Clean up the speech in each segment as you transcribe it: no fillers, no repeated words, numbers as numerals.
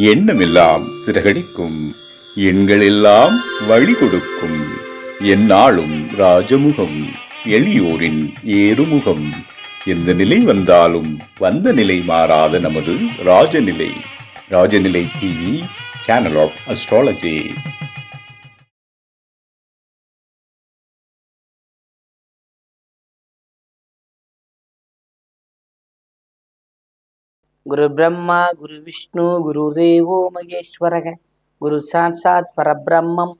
எண்ணமெல்லாம் சிறகடிக்கும், எண்களெல்லாம் வழி கொடுக்கும், எந்நாளும் ராஜமுகம், எளியோரின் ஏறுமுகம். எந்த நிலை வந்தாலும் வந்த நிலை மாறாத நமது Rajanilai. Rajanilai TV, channel of astrology. குரு பிரம்மா குரு விஷ்ணு குரு தேவோ மகேஸ்வரக குரு சாட்சாத் பரபிரம்மம்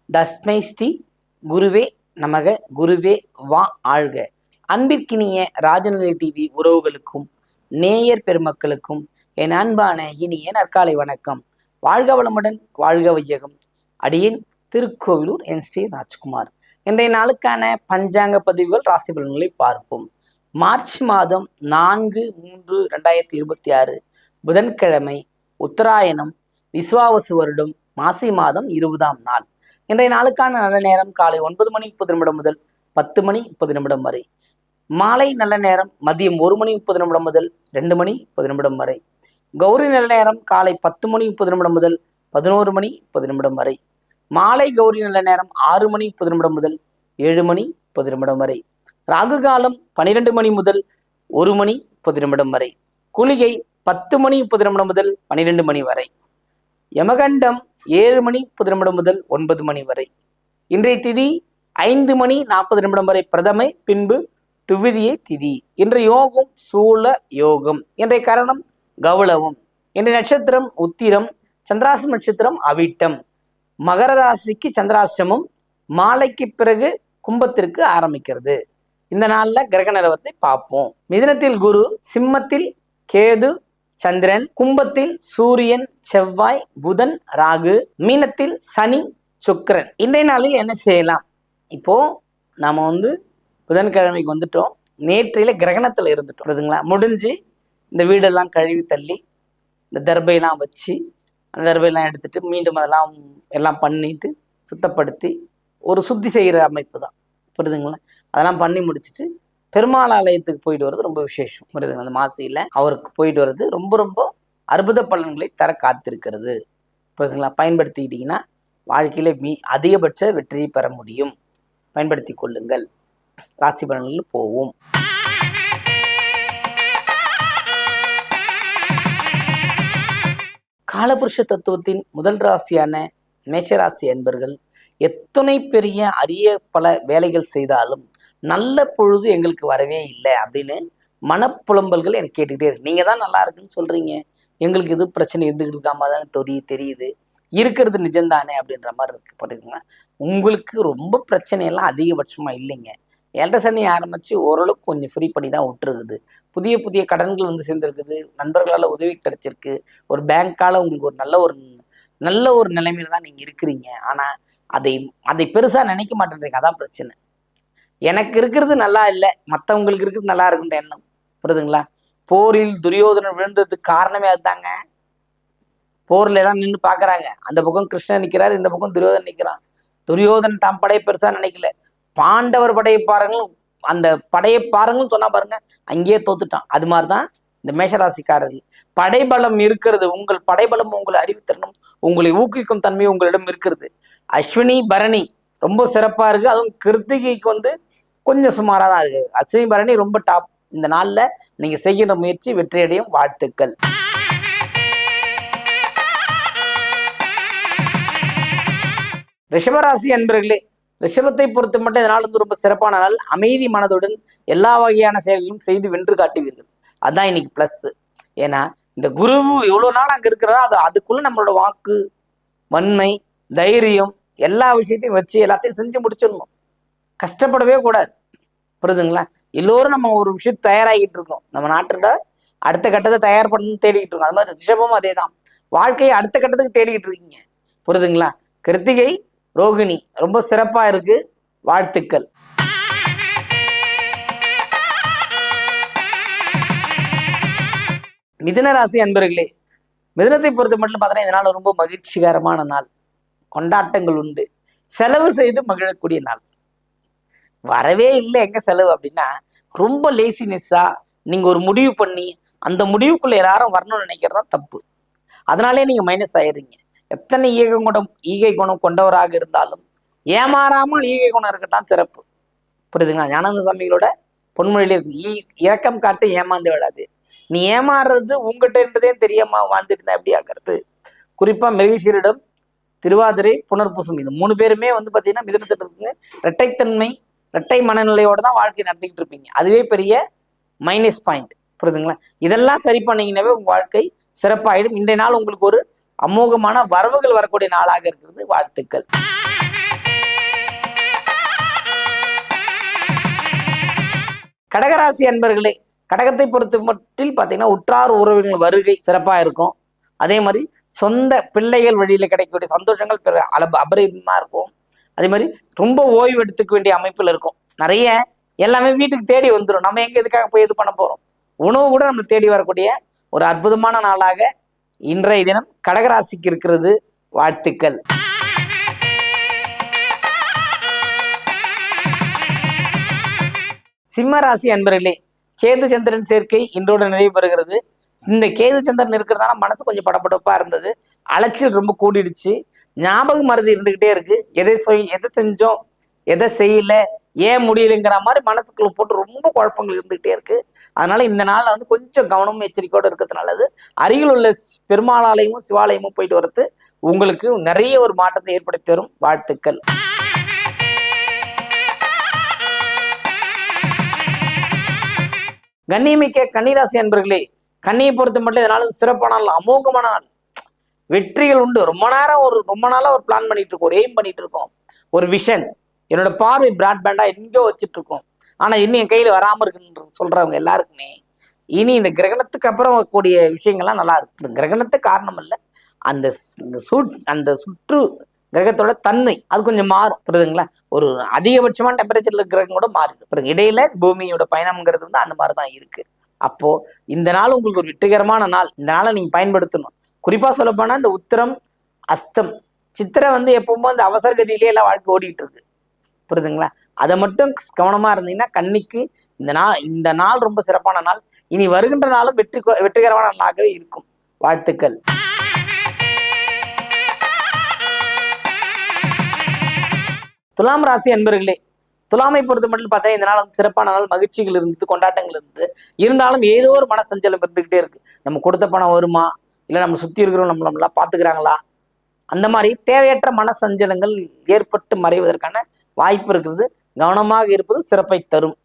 தஸ்மை ஸ்ரீ குருவே நமக. குருவே வா ஆழ்க. அன்பிற்கினிய ராஜநிலை டிவி உறவுகளுக்கும் நேயர் பெருமக்களுக்கும் என் அன்பான இனிய நற்காலை வணக்கம். வாழ்க வளமுடன், வாழ்க வையகம். அடியேன் திருக்கோவிலூர் என் ஸ்ரீ ராஜ்குமார். இன்றைய நாளுக்கான பஞ்சாங்க பதிவுகள், ராசி பலன்களை பார்ப்போம். மார்ச் மாதம் 4/3/2026 புதன்கிழமை, உத்தராயணம், விஸ்வாவசு வருடம், மாசி மாதம் 20ஆம் நாள். இன்றைய நாளுக்கான நல்ல நேரம் காலை 9:30 முதல் 10:30 வரை. மாலை நல்ல நேரம் மதியம் 1:30 முதல் 2:10 வரை. கௌரி நல்ல நேரம் காலை 10:30 முதல் 11:10 வரை. மாலை கௌரி நல்ல நேரம் 6:30 முதல் 7:10 வரை. ராகு காலம் 12 மணி முதல் 1:10 வரை. குளிகை 10:30 முதல் 12 மணி வரை. யமகண்டம் 7:30 முதல் 9 மணி வரை. இன்றைய திதி 5:40 வரை பிரதமை, பின்பு துவிதியை திதி. இன்றைய யோகம் சூல யோகம். இன்றைய கரணம் கௌளவம். இன்றைய நட்சத்திரம் உத்திரம், சந்திராசிரம நட்சத்திரம் அவிட்டம். மகர ராசிக்கு சந்திராசிரமம் மாலைக்கு பிறகு கும்பத்திற்கு ஆரம்பிக்கிறது. இந்த நாள்ல கிரக நிலவரத்தை பார்ப்போம். மிதுனத்தில் குரு, சிம்மத்தில் கேது சந்திரன், கும்பத்தில் சூரியன் செவ்வாய் புதன் ராகு, மீனத்தில் சனி சுக்கிரன். இன்றைய நாளில் என்ன செய்யலாம்? இப்போ நாம புதன்கிழமைக்கு வந்துட்டோம். நேற்றையில கிரகணத்துல இருந்துட்டோம், புரியுதுங்களா? முடிஞ்சு இந்த வீடெல்லாம் கழுவி தள்ளி இந்த தர்பையெல்லாம் வச்சு அந்த தர்பையெல்லாம் எடுத்துட்டு மீண்டும் அதெல்லாம் எல்லாம் பண்ணிட்டு சுத்தப்படுத்தி ஒரு சுத்தி செய்கிற அமைப்பு தான், புரியுதுங்களா? அதெல்லாம் பண்ணி முடிச்சுட்டு பெருமாள் ஆலயத்துக்கு போயிட்டு வர்றது ரொம்ப விசேஷம், புரியுதுங்களா? அந்த மாசியில் அவருக்கு போயிட்டு வர்றது ரொம்ப ரொம்ப அற்புத பலன்களை தர காத்திருக்கிறது, புரியுதுங்களா? பயன்படுத்திக்கிட்டிங்கன்னா வாழ்க்கையில அதிகபட்ச வெற்றியை பெற முடியும். பயன்படுத்தி கொள்ளுங்கள். ராசி பலன்கள் போவோம். காலபுருஷ தத்துவத்தின் முதல் ராசியான மேஷராசி அன்பர்கள் எத்தனை பெரிய அரிய பல வேலைகள் செய்தாலும் நல்ல பொழுது எங்களுக்கு வரவே இல்லை அப்படின்னு மனப்புலம்பல்கள் எனக்கு கேட்டுக்கிட்டே இருக்கு. நீங்க தான் நல்லா இருக்குன்னு சொல்றீங்க, எங்களுக்கு எதுவும் பிரச்சனை இருந்துகிட்டு இருக்காம தானே தெரியுது, இருக்கிறது நிஜம்தானே அப்படின்ற மாதிரி இருக்கு, புரியுதுங்களா? உங்களுக்கு ரொம்ப பிரச்சனையெல்லாம் அதிகபட்சமா இல்லைங்க. 7 சனி ஆரம்பிச்சு ஓரளவுக்கு கொஞ்சம் ஃப்ரீ பண்ணி தான் விட்டுருக்குது. புதிய புதிய கடன்கள் சேர்ந்துருக்குது. நண்பர்களால் உதவி கிடைச்சிருக்கு. ஒரு பேங்க்கால உங்களுக்கு ஒரு நல்ல ஒரு நிலைமையில தான் நீங்க இருக்கிறீங்க. ஆனா அதை பெருசா நினைக்க மாட்டேன்றீங்க. அதான் பிரச்சனை. எனக்கு இருக்கிறது நல்லா இல்லை, மற்றவங்களுக்கு இருக்கிறது நல்லா இருக்குன்ற எண்ணம், புரியுதுங்களா? போரில் துரியோதனன் விழுந்ததுக்கு காரணமே அதுதாங்க. போர்ல தான் நின்று பாக்குறாங்க. அந்த பக்கம் கிருஷ்ணன் நிக்கிறாரு, இந்த பக்கம் துரியோதனன் நிக்கிறான். துரியோதனன் தான் படையை பெருசா நினைக்கல. பாண்டவர் படையை பாருங்கள், அந்த படையை பாருங்கள் சொன்னா பாருங்க, அங்கேயே தோத்துட்டான். அது மாதிரிதான் இந்த மேஷராசிக்காரர்கள். படைபலம் இருக்கிறது, உங்கள் படைபலம், உங்களை அறிவுத்திறனும், உங்களை ஊக்குவிக்கும் தன்மை உங்களிடம் இருக்கிறது. அஸ்வினி பரணி ரொம்ப சிறப்பா இருக்கு. அதுவும் கிருத்திகைக்கு கொஞ்சம் சுமாரா தான் இருக்கு. அஸ்வினி பரணி ரொம்ப டாப். இந்த நாள்ல நீங்க செய்கின்ற முயற்சி வெற்றியடையும். வாழ்த்துக்கள். ரிஷபராசி அன்பர்களே, ரிஷபத்தை பொறுத்த மட்டும் இதனால் ரொம்ப சிறப்பான நாள். அமைதி மனதுடன் எல்லா வகையான செயல்களும் செய்து வென்று காட்டுவீர்கள். அதுதான் இன்னைக்கு பிளஸ். ஏன்னா இந்த குரு எவ்வளவு நாள் அங்க இருக்கிறதோ அதுக்குள்ள நம்மளோட வாக்கு, வன்மை, தைரியம் எல்லா விஷயத்தையும் வச்சு எல்லாத்தையும் செஞ்சு முடிச்சிடணும். கஷ்டப்படவே கூடாது, புரியுதுங்களா? எல்லோரும் நம்ம ஒரு விஷயத்தை தயாராகிட்டு இருக்கோம். நம்ம நாட்டோட அடுத்த கட்டத்தை தயார் பண்ணணும்னு தேடிக்கிட்டு இருக்கோம். அது மாதிரி ரிஷபமும் அதே தான். வாழ்க்கையை அடுத்த கட்டத்துக்கு தேடிக்கிட்டு இருக்கீங்க, புரியுதுங்களா? கிருத்திகை ரோகிணி ரொம்ப சிறப்பா இருக்கு. வாழ்த்துக்கள். மிதுன ராசி அன்பர்களே, மிதுனத்தை பொறுத்த மட்டும் பார்த்தீங்கன்னா இதனால ரொம்ப மகிழ்ச்சிகரமான நாள். கொண்டாட்டங்கள் உண்டு. செலவு செய்து மகிழக்கூடிய நாள். வரவே இல்லை எங்க செலவு அப்படின்னா, ரொம்ப லேசினஸ்ஸா நீங்க ஒரு முடிவு பண்ணி அந்த முடிவுக்குள்ள எல்லாரும் வரணும்னு நினைக்கிறதா தப்பு. அதனாலே நீங்க மைனஸ் ஆயிடுறீங்க. எத்தனை ஈகை குணம் கொண்டவராக இருந்தாலும் ஏமாறாமல் ஈகை குணம் இருக்கத்தான் சிறப்பு. புரியுதுங்களா? ஞானானந்த சாமிகளோட பொன்மொழியில இருக்கு, இரக்கம் காட்டு ஏமாந்து விடாது. நீ ஏமாறுறது உங்ககிட்ட இருந்ததே தெரியாம வாழ்ந்துட்டு இருந்தா எப்படி ஆகிறது? குறிப்பா மிருகசீரிடம், திருவாதிரை, புனர்பூசம், இது 3 பேருமே வந்து பாத்தீங்கன்னா மிதனத்துட்டு இருக்குங்க. இரட்டைத்தன்மை, இரட்டை மனநிலையோட தான் வாழ்க்கை நடத்திக்கிட்டு இருப்பீங்க. அதுவே பெரிய மைனஸ் பாயிண்ட். புரியுதுங்களா? இதெல்லாம் சரி பண்ணீங்கன்னாவே உங்க வாழ்க்கை சிறப்பாயிடும். இன்றைய நாள் உங்களுக்கு ஒரு அமோகமான வரவுகள் வரக்கூடிய நாளாக இருக்கிறது. வாழ்த்துக்கள். கடகராசி அன்பர்களே, கடகத்தை பொறுத்த மட்டில் பார்த்தீங்கன்னா உற்றார் உறவினர் வருகை சிறப்பாக இருக்கும். அதே மாதிரி சொந்த பிள்ளைகள் வழியில் கிடைக்கக்கூடிய சந்தோஷங்கள் அபரிதமாக இருக்கும். அதே மாதிரி ரொம்ப ஓய்வு எடுத்துக்க வேண்டிய அமைப்பில் இருக்கும். நிறைய எல்லாமே வீட்டுக்கு தேடி வந்துடும். நம்ம எங்கே எதுக்காக போய் இது பண்ண போகிறோம்? உணவு கூட நம்ம தேடி வரக்கூடிய ஒரு அற்புதமான நாளாக இன்றைய தினம் கடகராசிக்கு இருக்கிறது. வாழ்த்துக்கள். சிம்ம ராசி அன்பர்களே, கேது சந்திரன் சேர்க்கை இன்றோடு நிறைவு பெறுகிறது. இந்த கேது சந்திரன் இருக்கிறதால மனசு கொஞ்சம் படபடப்பா இருந்தது. அலைச்சல் ரொம்ப கூடிடுச்சு. ஞாபக மருதி இருந்துகிட்டே இருக்கு. எதை செஞ்சோம், எதை செய்யல, ஏன் முடியலைங்கிற மாதிரி மனசுக்குள்ள போட்டு ரொம்ப குழப்பங்கள் இருந்துகிட்டே இருக்கு. அதனால இந்த நாள்ல வந்து கொஞ்சம் கவனமும் எச்சரிக்கையோடு இருக்கிறது நல்லது. அருகில் உள்ள பெருமாளாலயமும் சிவாலயமும் போயிட்டு வரது உங்களுக்கு நிறைய ஒரு மாற்றத்தை ஏற்படுத்தி தரும். வாழ்த்துக்கள். கண்ணியமிக்க கன்னிராசி அன்பர்களே, கண்ணியை பொறுத்த மட்டும் இதனால சிறப்பான நாள், அமோகமான நாள், வெற்றிகள் உண்டு. ரொம்ப நாளா ஒரு பிளான் பண்ணிட்டு இருக்கோம், ஒரு எய்ம் பண்ணிட்டு இருக்கோம், ஒரு விஷன். என்னோட பார்வை பிராட்பேண்டா எங்கோ வச்சுட்டு இருக்கோம். ஆனா இன்னும் என் கையில வராம இருக்குன்னு சொல்றவங்க எல்லாருக்குமே இனி இந்த கிரகணத்துக்கு அப்புறம் வரக்கூடிய விஷயங்கள்லாம் நல்லா இருக்கு. இந்த கிரகணத்துக்கு காரணம் இல்லை, அந்த சுற்று கிரகத்தோட தன்மை அது கொஞ்சம் மாறும். புரியுதுங்களா? ஒரு அதிகபட்சமான டெம்பரேச்சர்ல கிரகம் கூட மாறிடும். இடையில பூமியோட பயணம்ங்கிறது வந்து அந்த மாதிரிதான் இருக்கு. அப்போ இந்த நாள் உங்களுக்கு ஒரு வெற்றிகரமான நாள். இந்த நாளை நீங்க பயன்படுத்தணும். குறிப்பா சொல்ல போனா இந்த உத்திரம், அஸ்தம், சித்திரை வந்து எப்பவுமே அந்த அவசர கதியிலேயே எல்லாம் வாழ்க்கை ஓடிட்டு இருக்கு. புரியுதுங்களா? அதை மட்டும் கவனமா இருந்தீங்கன்னா கன்னிக்கு இந்த நாள் ரொம்ப சிறப்பான நாள். இனி வருகின்ற நாளும் வெற்றிகரமான நாளாகவே இருக்கும். வாழ்த்துக்கள். துலாம் ராசி அன்பர்களே, துலாமை பொறுத்த மட்டும் பார்த்தா இந்த நாள் வந்து சிறப்பான நாள். மகிழ்ச்சிகள் இருந்தது, கொண்டாட்டங்கள் இருந்தது. இருந்தாலும் ஏதோ ஒரு மன சஞ்சலம் இருந்துகிட்டே இருக்கு. நம்ம கொடுத்த பணம் வருமா, இல்லை நம்ம சுத்தி இருக்கிறோம் நம்மளா பாத்துக்கிறாங்களா, அந்த மாதிரி தேவையற்ற மன சஞ்சலங்கள் ஏற்பட்டு மறைவதற்கான வாய்ப்பு இருக்கிறது. கவனமாக இருப்பது சிறப்பை தரும்.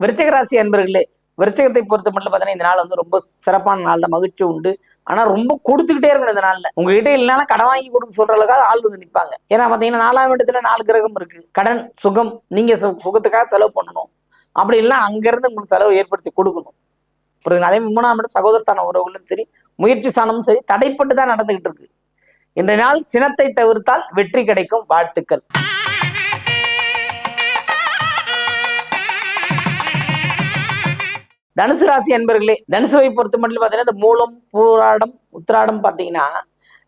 விருச்சிக ராசி அன்பர்களே, விருச்சகத்தை பொறுத்த மட்டும் பார்த்தீங்கன்னா இந்த நாள் வந்து ரொம்ப சிறப்பான நாள் தான். மகிழ்ச்சி உண்டு. ஆனா ரொம்ப கொடுத்துக்கிட்டே இருக்கணும் இந்த நாள்ல. உங்ககிட்ட இல்லைனாலும் கடன் வாங்கி கொடுக்க சொல்ற அளவுக்கு ஆள் வந்து நிற்பாங்க. ஏன்னா பார்த்தீங்கன்னா 4ஆம் இடத்துல 4 கிரகம் இருக்கு. கடன், சுகம், நீங்க சுகத்துக்காக செலவு பண்ணணும். அப்படி இல்லைன்னா அங்கிருந்து உங்களுக்கு செலவு ஏற்படுத்தி கொடுக்கணும். புரியுது? அதே 3ஆம் இடம் சகோதரத்தான உறவுகளும் சரி, முயற்சி ஸ்தானமும் சரி, தடைப்பட்டு தான் நடந்துகிட்டு இருக்கு. இன்றைய நாள் சினத்தை தவிர்த்தால் வெற்றி கிடைக்கும். வாழ்த்துக்கள். தனுசு ராசி அன்பர்களே, தனுசுவை பொறுத்த மட்டும் பார்த்தீங்கன்னா இந்த மூலம், பூராடம், உத்திராடம் பார்த்தீங்கன்னா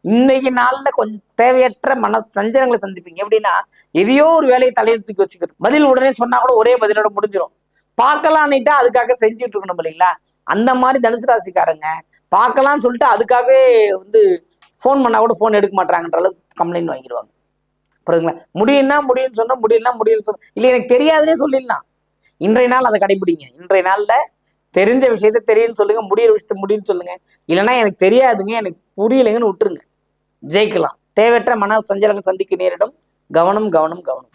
இன்னைக்கு நாள்ல கொஞ்சம் தேவையற்ற மன சஞ்சலங்களை சந்திப்பீங்க. எப்படின்னா எதையோ ஒரு வேலையை தலையில் தூக்கி வச்சுக்கிறது, பதில் உடனே சொன்னா கூட ஒரே பதிலோட முடிஞ்சிடும். பார்க்கலான்னுட்டா அதுக்காக செஞ்சுட்டு இருக்கணும் இல்லைங்களா? அந்த மாதிரி தனுசு ராசிக்காரங்க பார்க்கலாம்னு சொல்லிட்டு அதுக்காகவே வந்து ஃபோன் பண்ணா கூட ஃபோன் எடுக்க மாட்டாங்கன்ற அளவுக்கு கம்ப்ளைண்ட் வாங்கிடுவாங்க. புரியுதுங்களா? முடியும்னு சொன்னா முடியலன்னு சொன்னா இல்லை எனக்கு தெரியாதுன்னே சொல்லிடலாம். இன்றைய நாள் அதை கடைபிடிங்க. இன்றைய நாள்ல தெரிஞ்ச விஷயத்த தெரியும்னு சொல்லுங்க, முடியிற விஷயத்த முடியும்னு சொல்லுங்க. இல்லைன்னா எனக்கு தெரியாதுங்க, எனக்கு புரியலைங்கன்னு விட்டுருங்க. ஜெயிக்கலாம். தேவையற்ற மன சஞ்சலங்கள் சந்திக்க நேரிடும். கவனம் கவனம் கவனம்.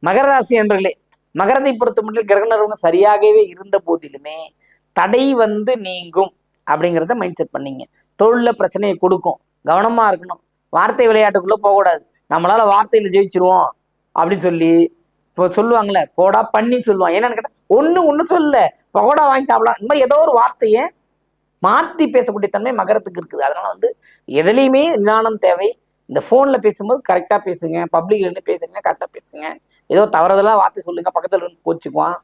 மகர ராசி என்பர்களே, மகரத்தை பொறுத்த மட்டும் கிரக நிறுவனம் சரியாகவே இருந்த போதிலுமே தடை வந்து நீங்கும் அப்படிங்கிறத மைண்ட் செட் பண்ணீங்க. தொழில பிரச்சனையை கொடுக்கும், கவனமா இருக்கணும். வார்த்தை விளையாட்டுக்குள்ள போகக்கூடாது. நம்மளால வார்த்தையில ஜெயிச்சிருவோம் அப்படின்னு சொல்லி இப்போ சொல்லுவாங்கல்ல, போடா பண்ணின்னு சொல்லுவாங்க. என்னன்னு கேட்டா ஒண்ணு சொல்ல, பகோடா வாங்கி சாப்பிடலாம். இந்த மாதிரி ஏதோ ஒரு வார்த்தையை மாற்றி பேசக்கூடிய தன்மை மகரத்துக்கு இருக்குது. அதனால வந்து எதுலையுமே நிதானம் தேவை. இந்த போன்ல பேசும்போது கரெக்டா பேசுங்க, பப்ளிக்ல பேசுங்க, கரெக்டா பேசுங்க. ஏதோ தவறுதெல்லாம் வார்த்தை சொல்லுங்க, பக்கத்துல இருந்து கோச்சுக்குவான்,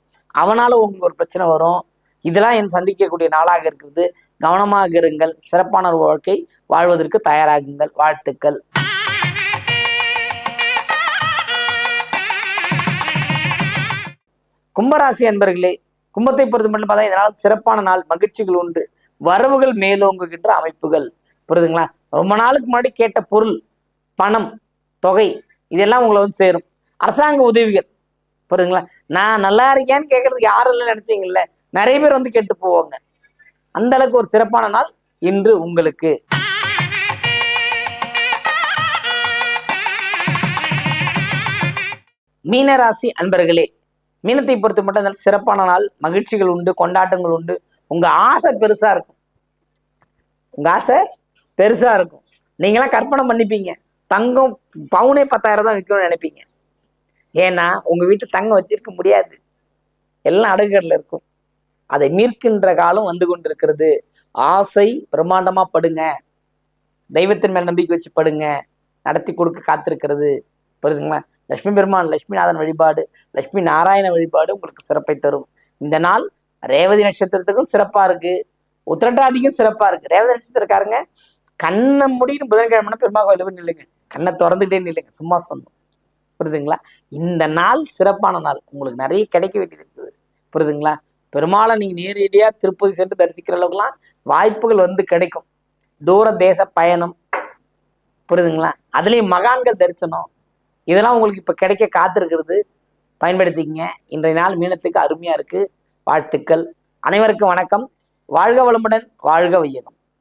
அவனால உங்களுக்கு ஒரு பிரச்சனை வரும். இதெல்லாம் என் சந்திக்கக்கூடிய நாளாக இருக்குது. கவனமாக இருங்கள். சிறப்பான ஒரு வாழ்க்கை வாழ்வதற்கு தயாராகுங்கள். வாழ்த்துக்கள். கும்பராசி அன்பர்களே, கும்பத்தை பொறுத்த மட்டும் பார்த்தா இதனால் சிறப்பான நாள், மகிழ்ச்சிகள் உண்டு, வரவுகள் மேலோங்குகின்ற அமைப்புகள். புரியுதுங்களா? ரொம்ப நாளுக்கு முன்னாடி கேட்ட பொருள், பணம், தொகை இதெல்லாம் உங்களை வந்து சேரும். அரசாங்க உதவிகள். புரியுதுங்களா? நான் நல்லா இருக்கேன்னு கேட்கறதுக்கு யாரும் இல்லை நினைச்சீங்கல்ல, நிறைய பேர் வந்து கேட்டு போவாங்க. அந்த அளவுக்கு ஒரு சிறப்பான நாள் இன்று உங்களுக்கு. மீனராசி அன்பர்களே, மீனத்தை பொறுத்த மட்டும் சிறப்பான நாள், மகிழ்ச்சிகள் உண்டு, கொண்டாட்டங்கள் உண்டு. உங்க ஆசை பெருசா இருக்கும். உங்க ஆசை பெருசா இருக்கும். நீங்களாம் கற்பனை பண்ணிப்பீங்க, தங்கம் பவுனே 10,000 தான் விற்கணும்னு நினைப்பீங்க. ஏன்னா உங்க வீட்டு தங்கம் வச்சிருக்க முடியாது, எல்லாம் அடகுகள்ல இருக்கும். அதை மீட்கின்ற காலம் வந்து கொண்டிருக்கிறது. ஆசை பிரம்மாண்டமா படுங்க, தெய்வத்தின் மேல் நம்பிக்கை வச்சு படுங்க, நடத்தி கொடுக்க காத்திருக்கிறது. புரியுதுங்களா? லட்சுமி பெருமான், லட்சுமிநாதன் வழிபாடு, லட்சுமி நாராயண வழிபாடு உங்களுக்கு சிறப்பை தரும். இந்த நாள் ரேவதி நட்சத்திரத்துக்கும் சிறப்பா இருக்கு, உத்திரட்டாதிக்கும் சிறப்பா இருக்கு. ரேவதி நட்சத்திரக்காரங்க கண்ணை முடின்னு புதன்கிழமை பெருமாள் கோயிலுக்கு நில்லுங்க, கண்ணை திறந்துகிட்டே நில்லுங்க, சும்மா சொன்னோம். புரியுதுங்களா? இந்த நாள் சிறப்பான நாள், உங்களுக்கு நிறைய கிடைக்க வேண்டியது இருக்குது. புரியுதுங்களா? பெருமாளை நீங்க நேரடியா திருப்பதி சென்று தரிசிக்கிற அளவுக்குலாம் வாய்ப்புகள் வந்து கிடைக்கும். தூர தேச பயணம், புரியுதுங்களா? அதுலேயும் மகான்கள் தரிசனம், இதெல்லாம் உங்களுக்கு இப்போ கிடைக்க காத்திருக்கிறது. பயன்படுத்திக்கங்க. இன்றைய நாள் மீனத்துக்கு அருமையா இருக்கு. வாழ்த்துக்கள். அனைவருக்கும் வணக்கம். வாழ்க வளமுடன், வாழ்க வையகம்.